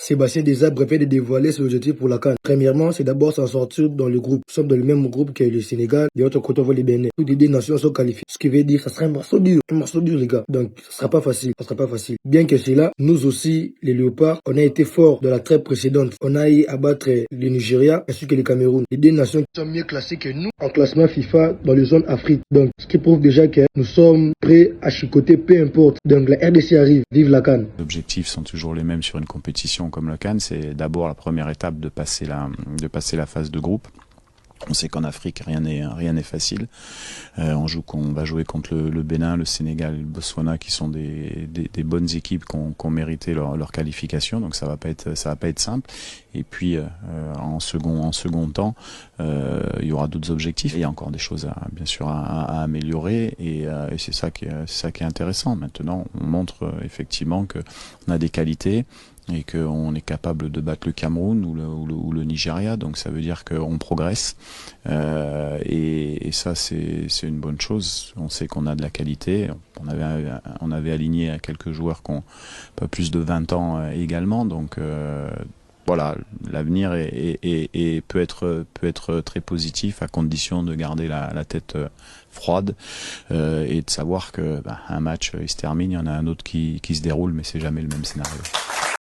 Sébastien Desabre préfère de dévoiler ses objectifs pour la CAN. Premièrement, c'est d'abord s'en sortir dans le groupe. Nous sommes dans le même groupe que le Sénégal. De l'autre côté, on voit les Bénin. Toutes les deux nations sont qualifiées. Ce qui veut dire que ça sera un morceau dur. Un morceau dur, les gars. Donc, ça sera pas facile. Ça sera pas facile. Bien que cela, nous aussi, les Léopards, on a été forts dans la trêve précédente. On a eu à battre le Nigeria ainsi que le Cameroun. Les deux nations qui sont mieux classées que nous en classement FIFA dans les zones Afrique. Donc, ce qui prouve déjà que nous sommes prêts à chicoter, peu importe. Donc, la RDC arrive. Vive la CAN. Les objectifs sont toujours les mêmes sur une compétition comme la CAN. C'est d'abord la première étape de passer la phase de groupe. On sait qu'en Afrique, rien n'est facile. On va jouer contre le Bénin, le Sénégal, le Botswana, qui sont des bonnes équipes qui ont mérité leur qualification. Donc ça va pas être simple. Et puis en second temps, il y aura d'autres objectifs. Il y a encore des choses bien sûr à améliorer. Et c'est ça qui est intéressant. Maintenant, on montre effectivement que on a des qualités et qu'on est capable de battre le Cameroun ou le Nigeria, donc ça veut dire qu'on progresse, et ça c'est une bonne chose. On sait qu'on a de la qualité. On avait aligné quelques joueurs qui ont pas plus de 20 ans également, donc voilà, l'avenir peut être très positif à condition de garder la tête froide et de savoir que un match il se termine, il y en a un autre qui se déroule, mais c'est jamais le même scénario.